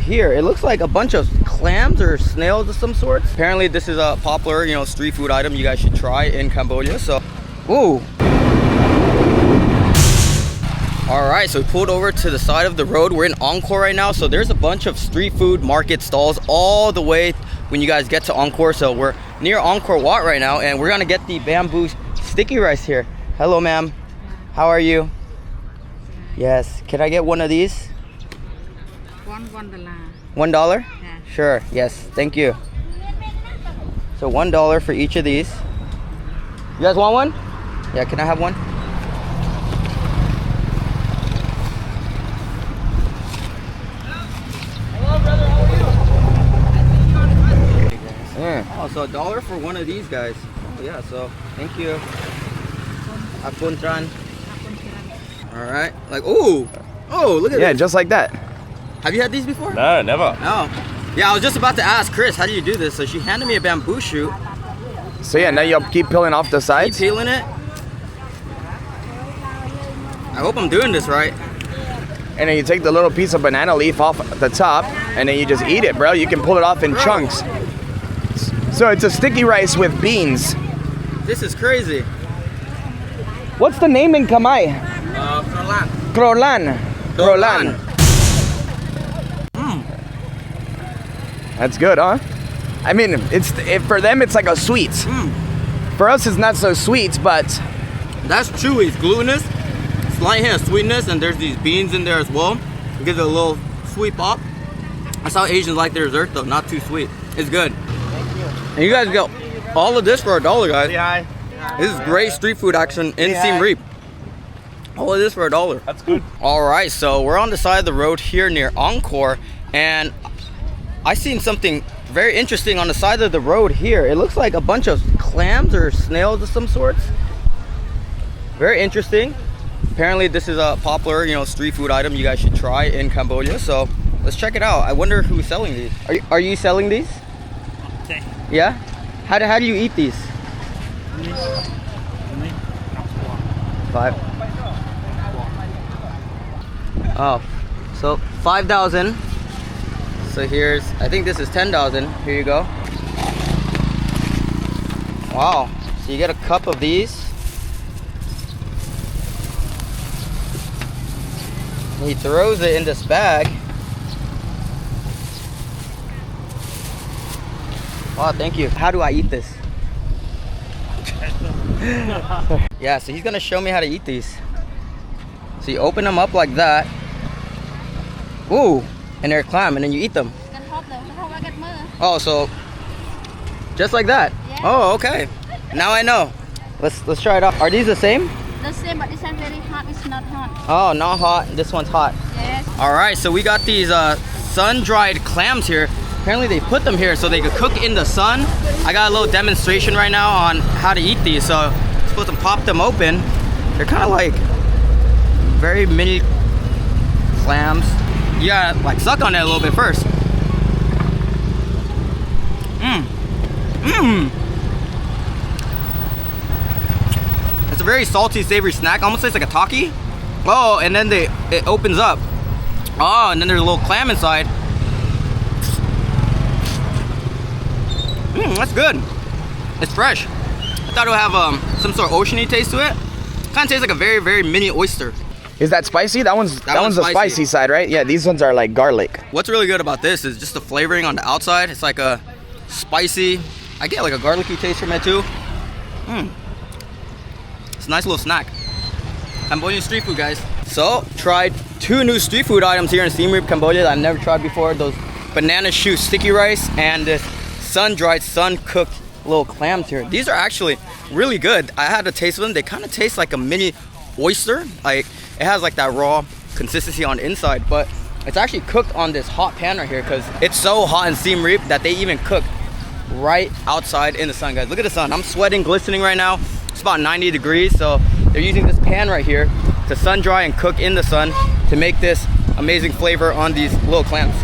here, it looks like a bunch of clams or snails of some sort. Apparently this is a popular, you know, street food item you guys should try in Cambodia. So, ooh. Alright, so we pulled over to the side of the road. We're in Angkor right now, so there's a bunch of street food market stalls all the way when you guys get to Angkor. So we're near Angkor Wat right now, and we're gonna get the bamboo sticky rice here. Hello, ma'am. How are you? Yes. Can I get one of these? $1. $1? Yeah. Sure. Yes. Thank you. So $1 for each of these. You guys want one? Yeah. Can I have one? Hello, brother. How are you? Yeah. Oh, so $1 for one of these guys. Oh, yeah. So thank you. Apuntran. All right. Like, oh, look at this. Yeah, just like that. Have you had these before? No, never. No. Yeah, I was just about to ask Chris, how do you do this? So she handed me a bamboo shoot. So yeah, now you'll keep peeling off the sides? Keep peeling it. I hope I'm doing this right. And then you take the little piece of banana leaf off the top, and then you just eat it, bro. You can pull it off in chunks. So it's a sticky rice with beans. This is crazy. What's the name in Khmer? Krolan. Krolan. That's good, huh? I mean, for them it's like a sweet. For us it's not so sweet, but that's chewy. It's glutinous, slight hint of sweetness, and there's these beans in there as well. It gives it a little sweet pop. That's how Asians like their dessert, though. Not too sweet. It's good. Thank you. And you guys get all of this for $1, guys. Yeah. This is great street food action in Siem Reap. All of this for $1. That's good. All right, so we're on the side of the road here near Angkor, and I seen something very interesting on the side of the road here. It looks like a bunch of clams or snails of some sorts. Very interesting. Apparently this is a popular, you know, street food item you guys should try in Cambodia. So let's check it out. I wonder who's selling these. Are you selling these? Okay. Yeah. How do you eat these? 5. Oh, so 5,000. So here's, I think this is 10,000. Here you go. Wow. So you get a cup of these. He throws it in this bag. Wow, thank you. How do I eat this? Yeah, so he's gonna show me how to eat these. So you open them up like that. Ooh, and they're clam, and then you eat them. Oh, so just like that. Yeah. Oh, okay. Now I know. Let's try it out. Are these the same? The same, but this one very hot. It's not hot. Oh, not hot. This one's hot. Yes. All right, so we got these sun-dried clams here. Apparently they put them here so they could cook in the sun. I got a little demonstration right now on how to eat these. So I'm supposed to pop them open. They're kind of like very mini clams. You gotta like suck on it a little bit first. It's a very salty, savory snack. Almost tastes like a taki. Oh, and then it opens up. Oh, and then there's a little clam inside. That's good. It's fresh. I thought it would have some sort of oceany taste to it. Kind of tastes like a very, very mini oyster. Is that spicy? That one's the spicy side, right? Yeah, these ones are like garlic. What's really good about this is just the flavoring on the outside. It's like a spicy, I get like a garlicky taste from it too. It's a nice little snack. Cambodian street food, guys. So, tried 2 new street food items here in Siem Reap, Cambodia that I've never tried before. Those banana shoe sticky rice and this sun-dried, sun-cooked little clams here. These are actually really good. I had a taste of them. They kind of taste like a mini oyster. Like, it has like that raw consistency on the inside, but it's actually cooked on this hot pan right here because it's so hot in Siem Reap that they even cook right outside in the sun, guys. Look at the sun. I'm sweating, glistening right now. It's about 90 degrees, so they're using this pan right here to sun dry and cook in the sun to make this amazing flavor on these little clams.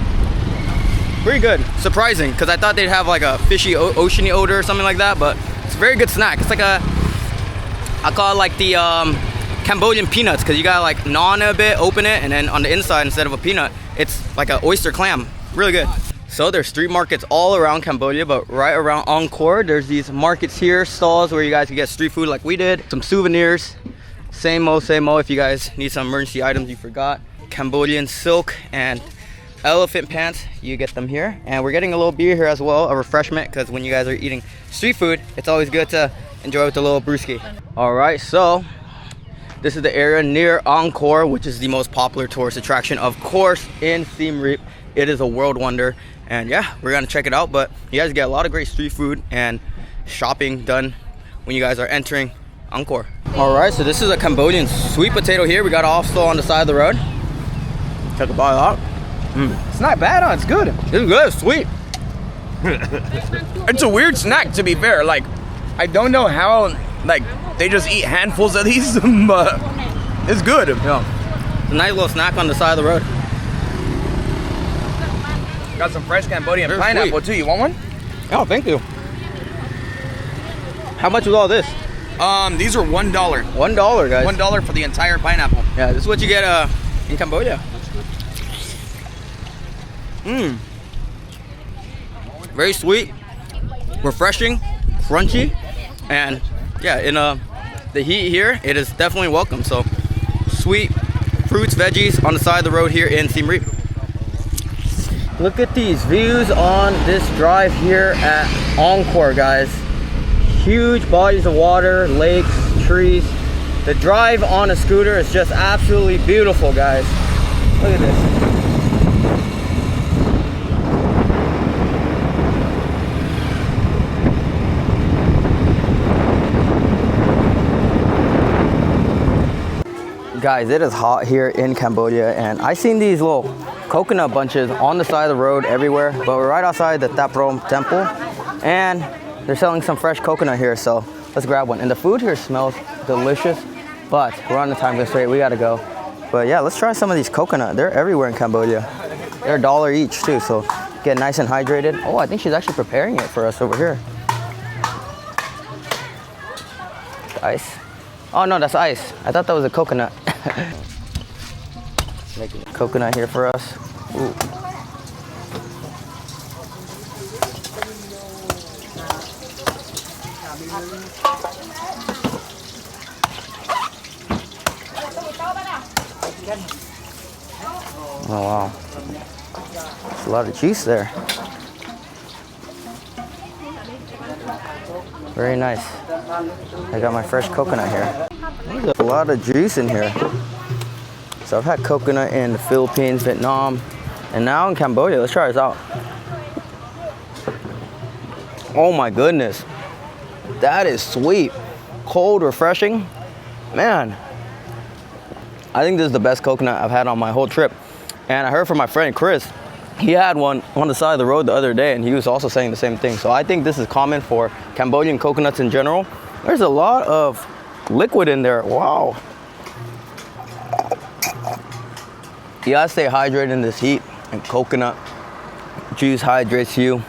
Pretty good. Surprising, because I thought they'd have like a fishy oceany odor or something like that, but it's a very good snack. It's like I call it like the Cambodian peanuts, because you gotta like gnaw on it a bit, open it, and then on the inside, instead of a peanut, it's like an oyster clam. Really good. So there's street markets all around Cambodia, but right around Angkor, there's these markets here, stalls where you guys can get street food like we did. Some souvenirs, same old, if you guys need some emergency items you forgot. Cambodian silk and elephant pants, you get them here. And we're getting a little beer here as well, a refreshment, because when you guys are eating street food, it's always good to enjoy with a little brewski. All right, so this is the area near Angkor, which is the most popular tourist attraction, of course, in Siem Reap. It is a world wonder. And yeah, we're gonna check it out, but you guys get a lot of great street food and shopping done when you guys are entering Angkor. All right, so this is a Cambodian sweet potato here. We got it also on the side of the road. Check it out. It's not bad, huh? It's good. It's good, it's sweet. It's a weird snack, to be fair. Like, I don't know how, like, they just eat handfuls of these, but it's good. Yeah. It's a nice little snack on the side of the road. Got some fresh Cambodian They're pineapple sweet. too. You want one? Oh, thank you. How much was all this? These are $1. $1, guys. $1 for the entire pineapple. Yeah, this is what you get in Cambodia. Very sweet, refreshing, crunchy, and yeah, in the heat here, it is definitely welcome. So, sweet fruits, veggies on the side of the road here in Siem Reap. Look at these views on this drive here at Angkor, guys. Huge bodies of water, lakes, trees. The drive on a scooter is just absolutely beautiful, guys. Look at this. Guys, it is hot here in Cambodia, and I seen these little coconut bunches on the side of the road everywhere, but we're right outside the Thaprom temple, and they're selling some fresh coconut here, so let's grab one. And the food here smells delicious, but we're on the time constraint, we gotta go. But yeah, let's try some of these coconut. They're everywhere in Cambodia. They're $1 each too, so get nice and hydrated. Oh, I think she's actually preparing it for us over here. Ice. Oh no, that's ice. I thought that was a coconut. Making coconut here for us. Ooh. Oh wow, that's a lot of juice there. Very nice. I got my fresh coconut here. There's a lot of juice in here. So I've had coconut in the Philippines, Vietnam, and now in Cambodia. Let's try this out. Oh my goodness. That is sweet. Cold, refreshing. Man, I think this is the best coconut I've had on my whole trip. And I heard from my friend Chris, he had one on the side of the road the other day, and he was also saying the same thing. So I think this is common for Cambodian coconuts in general. There's a lot of liquid in there. Wow. You gotta stay hydrated in this heat, and coconut juice hydrates you.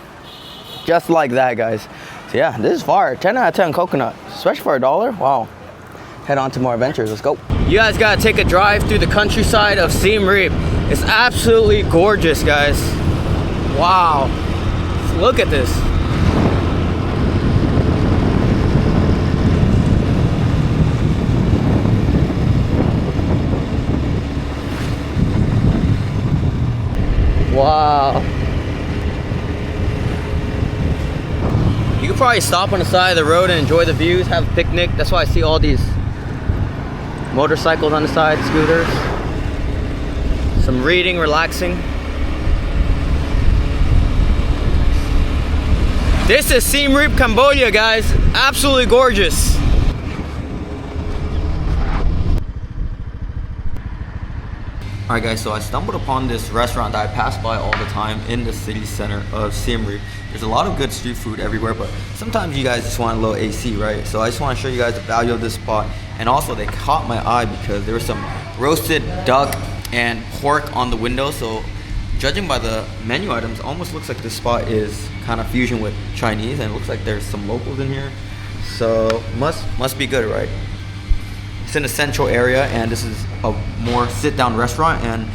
Just like that, guys. So yeah, this is fire. 10 out of 10 coconut, especially for $1. Wow. Head on to more adventures. Let's go. You guys gotta take a drive through the countryside of Siem Reap. It's absolutely gorgeous, guys. Wow. Look at this. Wow. You could probably stop on the side of the road and enjoy the views, have a picnic. That's why I see all these motorcycles on the side, scooters. Some reading, relaxing. This is Siem Reap, Cambodia, guys. Absolutely gorgeous. Alright guys, so I stumbled upon this restaurant that I pass by all the time in the city center of Siem Reap. There's a lot of good street food everywhere, but sometimes you guys just want a little AC, right? So I just want to show you guys the value of this spot. And also they caught my eye because there was some roasted duck and pork on the window. So judging by the menu items, almost looks like this spot is kind of fusion with Chinese, and it looks like there's some locals in here. So must be good, right? It's in a central area, and this is a more sit-down restaurant, and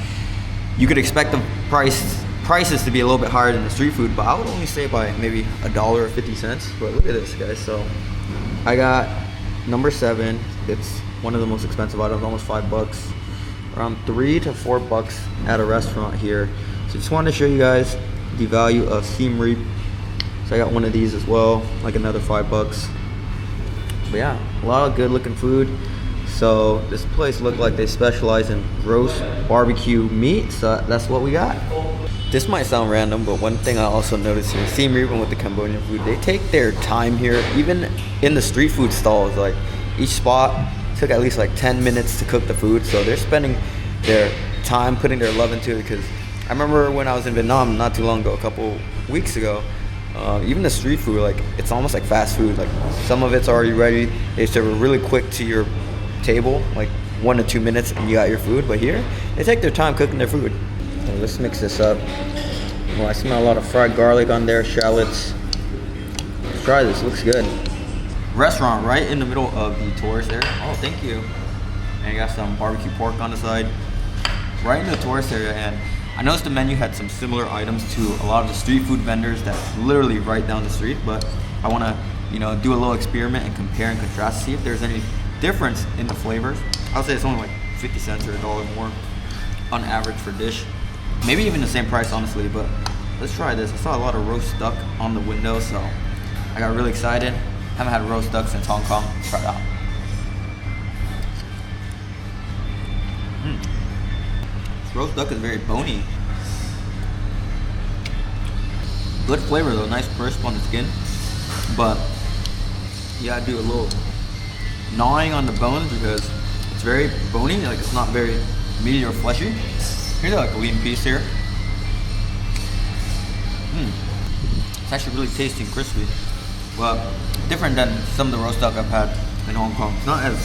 you could expect the price prices to be a little bit higher than the street food, but I would only say by maybe $1 or 50 cents. But look at this, guys. So I got number 7. It's one of the most expensive items, almost $5, around $3 to $4 at a restaurant here. So just wanted to show you guys the value of siem reap. So I got one of these as well, like another $5. But yeah, a lot of good looking food. So this place looked like they specialize in roast barbecue meat, so that's what we got. This might sound random, but one thing I also noticed here, siem reap with the Cambodian food, they take their time here, even in the street food stalls. Like each spot took at least like 10 minutes to cook the food, so they're spending their time, putting their love into it. Because I remember when I was in Vietnam not too long ago, a couple weeks ago, even the street food, like it's almost like fast food. Like some of it's already ready, they serve really quick to your table, like 1 to 2 minutes and you got your food. But here they take their time cooking their food. So let's mix this up. Well, I smell a lot of fried garlic on there, shallots. Let's try this, looks good. Restaurant right in the middle of the tourist area. Oh, thank you. And you got some barbecue pork on the side, right in the tourist area. And I noticed the menu had some similar items to a lot of the street food vendors that's literally right down the street. But I want to, do a little experiment and compare and contrast, see if there's any difference in the flavors. I'll say it's only like 50 cents or $1 more on average for dish. Maybe even the same price, honestly, but let's try this. I saw a lot of roast duck on the window, so I got really excited. Haven't had roast duck since Hong Kong. Let's try it out. This roast duck is very bony. Good flavor though, nice crisp on the skin. But you gotta do a little gnawing on the bones because it's very bony, like it's not very meaty or fleshy. Here's like a lean piece here. It's actually really tasty and crispy. Well, different than some of the roast duck I've had in Hong Kong. It's not as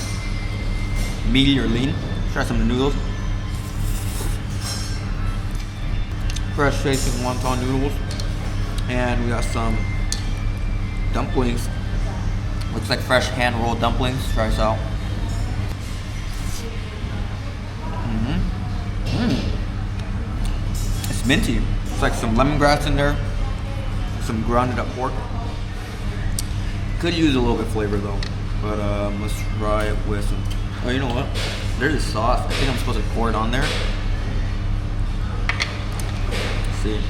meaty or lean. Let's try some of the noodles. Fresh tasting wonton noodles. And we got some dumplings. Looks like fresh hand rolled dumplings. Try this out. It's minty. It's like some lemongrass in there, some grounded up pork. Could use a little bit of flavor though, but let's try it with some. Oh, you know what? There's a sauce. I think I'm supposed to pour it on there. Let's see.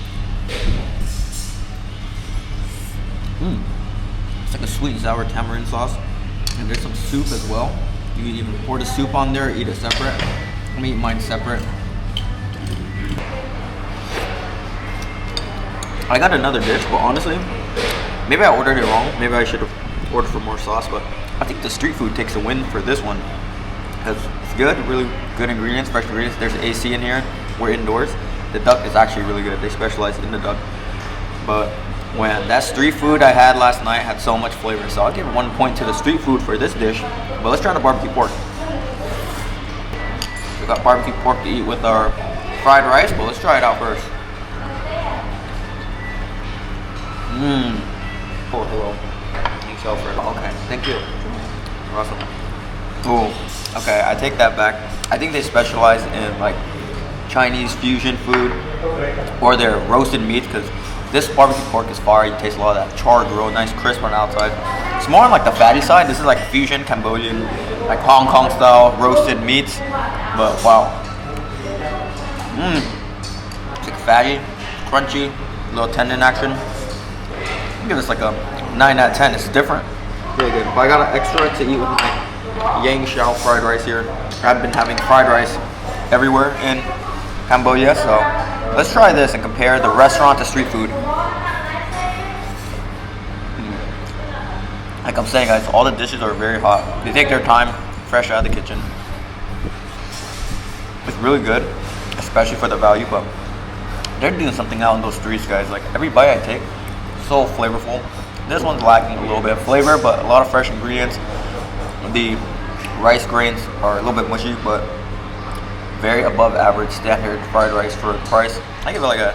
It's like a sweet and sour tamarind sauce, and there's some soup as well. You can even pour the soup on there, eat it separate. Let me eat mine separate. I got another dish, but honestly, maybe I ordered it wrong. Maybe I should have ordered for more sauce, but I think the street food takes a win for this one. Because it's good, really good ingredients, fresh ingredients. There's AC in here. We're indoors. The duck is actually really good. They specialize in the duck. But when that street food I had last night had so much flavor, so I'll give 1 point to the street food for this dish. But let's try the barbecue pork. We got barbecue pork to eat with our fried rice, but let's try it out first. Oh, hello. You sell for it. Okay, thank you. Awesome. Ooh, okay, I take that back. I think they specialize in like Chinese fusion food or their roasted meat, because this barbecue pork is fire. You taste a lot of that char grill, nice crisp on the outside. It's more on like the fatty side. This is like fusion Cambodian, like Hong Kong style roasted meats. But wow. It's like fatty, crunchy, little tendon action. I'll give this like a 9 out of 10. It's different. Really good. But I got an extra to eat with my yang shao fried rice here. I've been having fried rice everywhere in Cambodia, so let's try this and compare the restaurant to street food. Like I'm saying, guys, all the dishes are very hot. They take their time, fresh out of the kitchen. It's really good, especially for the value, but they're doing something out in those streets, guys. Like every bite I take, so flavorful. This one's lacking a little bit of flavor, but a lot of fresh ingredients. The rice grains are a little bit mushy, but very above average standard fried rice for the price. I give it like a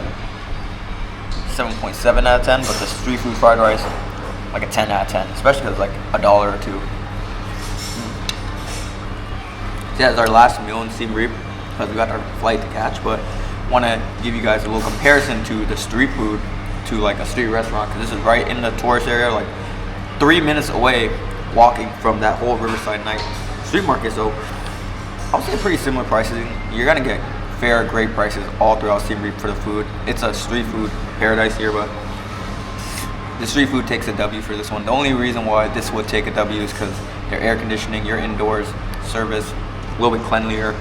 7.7 out of 10, but the street food fried rice, like a 10 out of 10, especially because it's like $1 or $2. So yeah, it's our last meal in Siem Reap because we got our flight to catch, but want to give you guys a little comparison to the street food, to like a street restaurant, because this is right in the tourist area, like 3 minutes away walking from that whole Riverside night street market. So I'll say pretty similar pricing. You're gonna get fair, great prices all throughout Siem Reap for the food. It's a street food paradise here, but the street food takes a W for this one. The only reason why this would take a W is because their air conditioning, your indoors, service, a little bit cleanlier.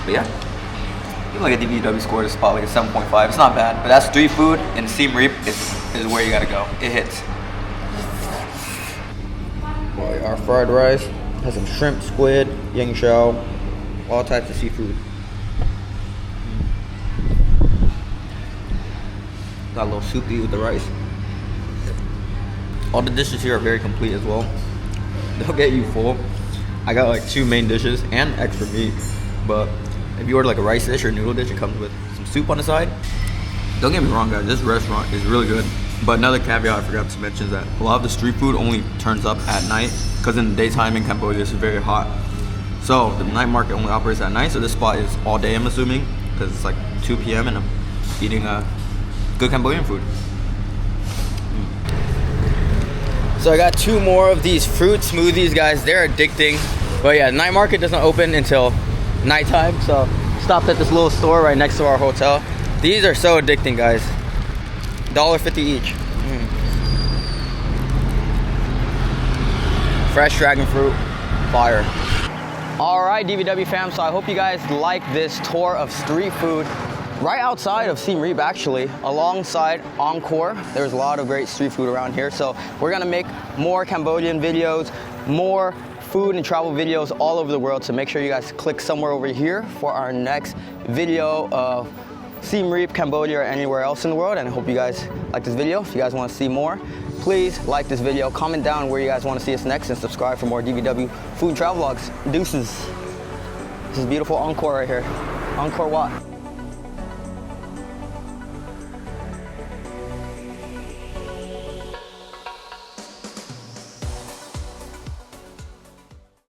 But yeah, even like a DVW score, this spot like a 7.5. It's not bad, but that street food in Siem Reap is where you gotta go. It hits. Boy, our fried rice has some shrimp, squid, yang shao, all types of seafood. Got a little soup to eat with the rice. All the dishes here are very complete as well. They'll get you full. I got like 2 main dishes and extra meat, but if you order like a rice dish or a noodle dish, it comes with some soup on the side. Don't get me wrong, guys, this restaurant is really good. But another caveat I forgot to mention is that a lot of the street food only turns up at night, because in the daytime in Cambodia this is very hot. So the night market only operates at night, so this spot is all day, I'm assuming, because it's like 2 p.m. and I'm eating good Cambodian food. So I got 2 more of these fruit smoothies, guys. They're addicting. But yeah, night market doesn't open until nighttime, so stopped at this little store right next to our hotel. These are so addicting, guys. $1.50 each. Fresh dragon fruit, fire. All right, DVW fam, so I hope you guys like this tour of street food right outside of Siem Reap, actually, alongside Angkor. There's a lot of great street food around here, so we're gonna make more Cambodian videos, more food and travel videos all over the world, so make sure you guys click somewhere over here for our next video of Siem Reap, Cambodia, or anywhere else in the world. And I hope you guys like this video. If you guys want to see more, please like this video, comment down where you guys want to see us next, and subscribe for more DVW food and travel vlogs. Deuces. This is beautiful Angkor right here. Angkor Wat.